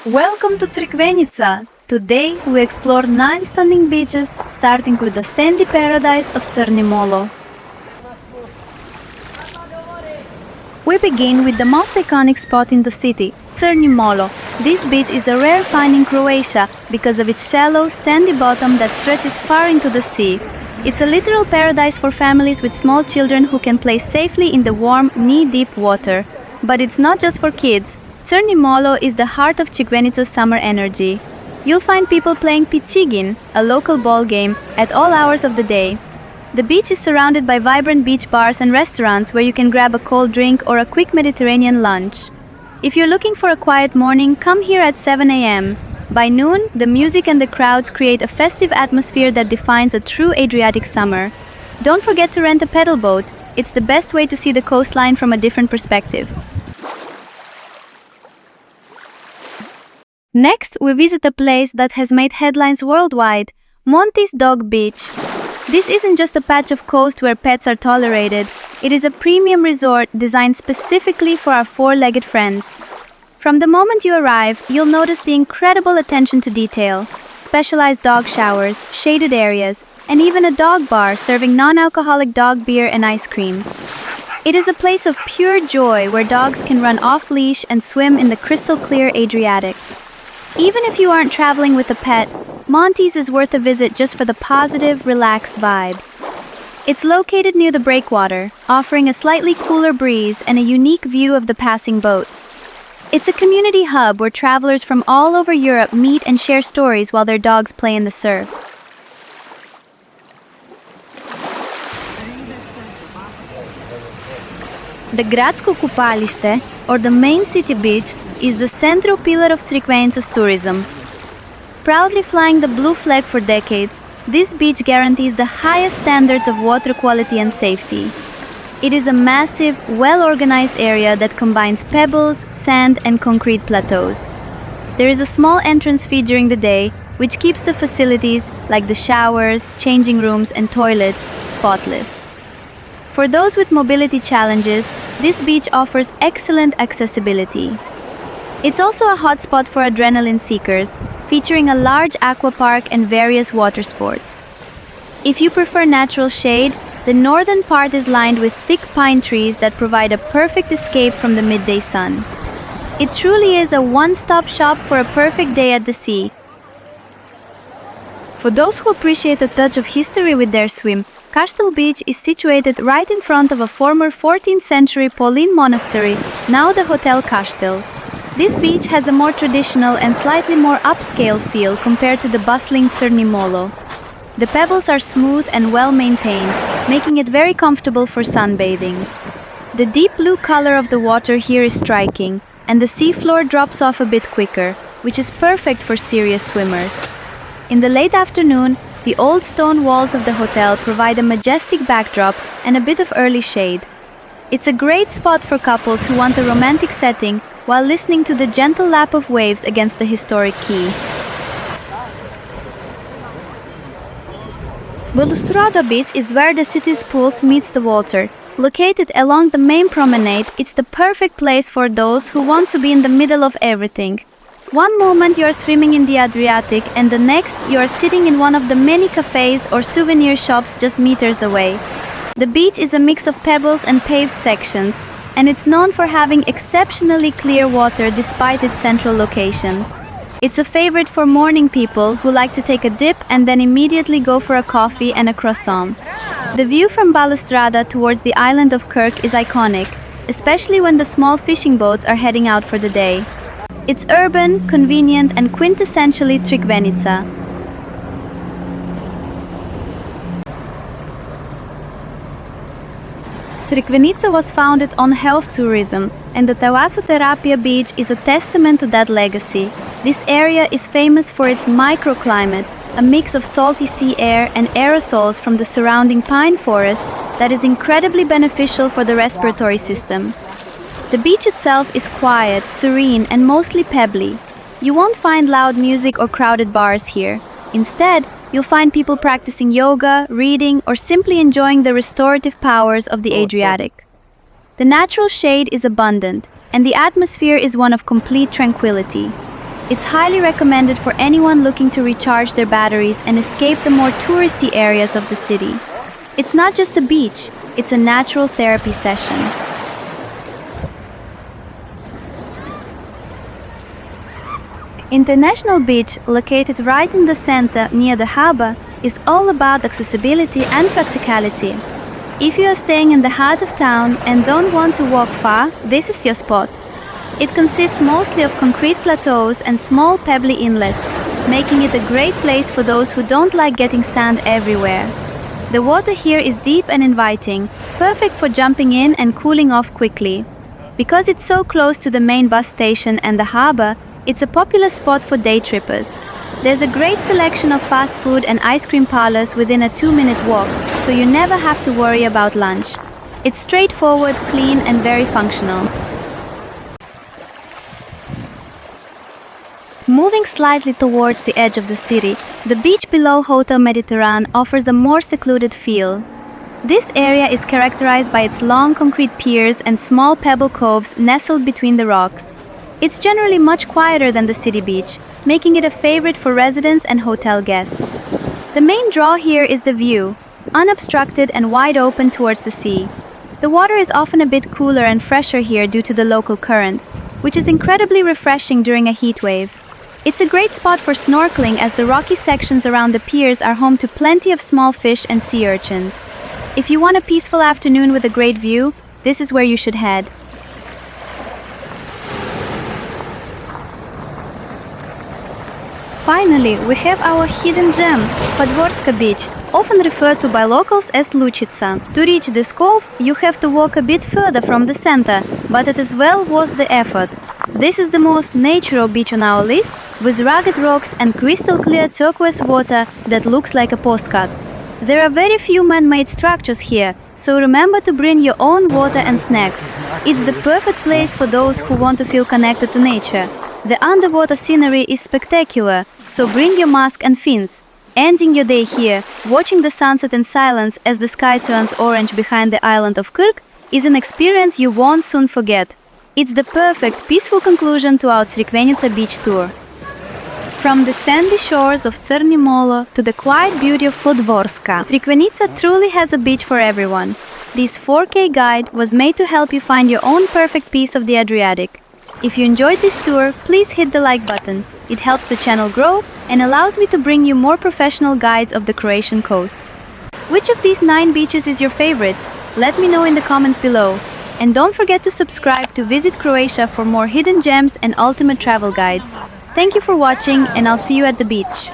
Welcome to Crikvenica! Today we explore 9 stunning beaches, starting with the sandy paradise of Molo. We begin with the most iconic spot in the city, Molo. This beach is a rare find in Croatia because of its shallow, sandy bottom that stretches far into the sea. It's a literal paradise for families with small children who can play safely in the warm, knee-deep water. But it's not just for kids. Molo is the heart of Crikvenica's summer energy. You'll find people playing picigin, a local ball game, at all hours of the day. The beach is surrounded by vibrant beach bars and restaurants where you can grab a cold drink or a quick Mediterranean lunch. If you're looking for a quiet morning, come here at 7 a.m. By noon, the music and the crowds create a festive atmosphere that defines a true Adriatic summer. Don't forget to rent a pedal boat. It's the best way to see the coastline from a different perspective. Next, we visit a place that has made headlines worldwide, Monty's Dog Beach. This isn't just a patch of coast where pets are tolerated, it is a premium resort designed specifically for our four-legged friends. From the moment you arrive, you'll notice the incredible attention to detail, specialized dog showers, shaded areas, and even a dog bar serving non-alcoholic dog beer and ice cream. It is a place of pure joy where dogs can run off-leash and swim in the crystal-clear Adriatic. Even if you aren't traveling with a pet, Monty's is worth a visit just for the positive, relaxed vibe. It's located near the breakwater, offering a slightly cooler breeze and a unique view of the passing boats. It's a community hub where travelers from all over Europe meet and share stories while their dogs play in the surf. The Gradsko kupalište, or the main city beach, is the central pillar of Crikvenica's tourism. Proudly flying the blue flag for decades, this beach guarantees the highest standards of water quality and safety. It is a massive, well-organized area that combines pebbles, sand, and concrete plateaus. There is a small entrance fee during the day, which keeps the facilities, like the showers, changing rooms, and toilets, spotless. For those with mobility challenges, this beach offers excellent accessibility. It's also a hotspot for adrenaline seekers, featuring a large aqua park and various water sports. If you prefer natural shade, the northern part is lined with thick pine trees that provide a perfect escape from the midday sun. It truly is a one-stop shop for a perfect day at the sea. For those who appreciate a touch of history with their swim, Kaštel Beach is situated right in front of a former 14th century Pauline monastery, now the Hotel Kaštel. This beach has a more traditional and slightly more upscale feel compared to the bustling Molo. The pebbles are smooth and well maintained, making it very comfortable for sunbathing. The deep blue color of the water here is striking, and the seafloor drops off a bit quicker, which is perfect for serious swimmers. In the late afternoon, the old stone walls of the hotel provide a majestic backdrop and a bit of early shade. It's a great spot for couples who want a romantic setting while listening to the gentle lap of waves against the historic quay. Balustrada Beach is where the city's pulse meets the water. Located along the main promenade, it's the perfect place for those who want to be in the middle of everything. One moment you are swimming in the Adriatic, and the next you are sitting in one of the many cafes or souvenir shops just meters away. The beach is a mix of pebbles and paved sections, and it's known for having exceptionally clear water despite its central location. It's a favorite for morning people who like to take a dip and then immediately go for a coffee and a croissant. The view from Balustrada towards the island of Krk is iconic, especially when the small fishing boats are heading out for the day. It's urban, convenient, and quintessentially Crikvenica. Crikvenica was founded on health tourism, and the Thalassotherapia beach is a testament to that legacy. This area is famous for its microclimate, a mix of salty sea air and aerosols from the surrounding pine forest that is incredibly beneficial for the respiratory system. The beach itself is quiet, serene, and mostly pebbly. You won't find loud music or crowded bars here. Instead, you'll find people practicing yoga, reading, or simply enjoying the restorative powers of the Adriatic. The natural shade is abundant, and the atmosphere is one of complete tranquility. It's highly recommended for anyone looking to recharge their batteries and escape the more touristy areas of the city. It's not just a beach, it's a natural therapy session. International Beach, located right in the center near the harbor, is all about accessibility and practicality. If you are staying in the heart of town and don't want to walk far, this is your spot. It consists mostly of concrete plateaus and small pebbly inlets, making it a great place for those who don't like getting sand everywhere. The water here is deep and inviting, perfect for jumping in and cooling off quickly. Because it's so close to the main bus station and the harbor, it's a popular spot for day trippers. There's a great selection of fast food and ice cream parlors within a 2-minute walk, so you never have to worry about lunch. It's straightforward, clean, and very functional. Moving slightly towards the edge of the city, the beach below Hotel Mediteran offers a more secluded feel. This area is characterized by its long concrete piers and small pebble coves nestled between the rocks. It's generally much quieter than the city beach, making it a favorite for residents and hotel guests. The main draw here is the view, unobstructed and wide open towards the sea. The water is often a bit cooler and fresher here due to the local currents, which is incredibly refreshing during a heat wave. It's a great spot for snorkeling as the rocky sections around the piers are home to plenty of small fish and sea urchins. If you want a peaceful afternoon with a great view, this is where you should head. Finally, we have our hidden gem, Podvorska beach, often referred to by locals as Lučica. To reach this cove, you have to walk a bit further from the center, but it is well worth the effort. This is the most natural beach on our list, with rugged rocks and crystal clear turquoise water that looks like a postcard. There are very few man-made structures here, so remember to bring your own water and snacks. It's the perfect place for those who want to feel connected to nature. The underwater scenery is spectacular, so bring your mask and fins. Ending your day here, watching the sunset in silence as the sky turns orange behind the island of Krk, is an experience you won't soon forget. It's the perfect, peaceful conclusion to our Crikvenica beach tour. From the sandy shores of Crni Molo to the quiet beauty of Podvorska, Crikvenica truly has a beach for everyone. This 4K guide was made to help you find your own perfect piece of the Adriatic. If you enjoyed this tour, please hit the like button. It helps the channel grow and allows me to bring you more professional guides of the Croatian coast. Which of these 9 beaches is your favorite? Let me know in the comments below. And don't forget to subscribe to visit Croatia for more hidden gems and ultimate travel guides. Thank you for watching, and I'll see you at the beach.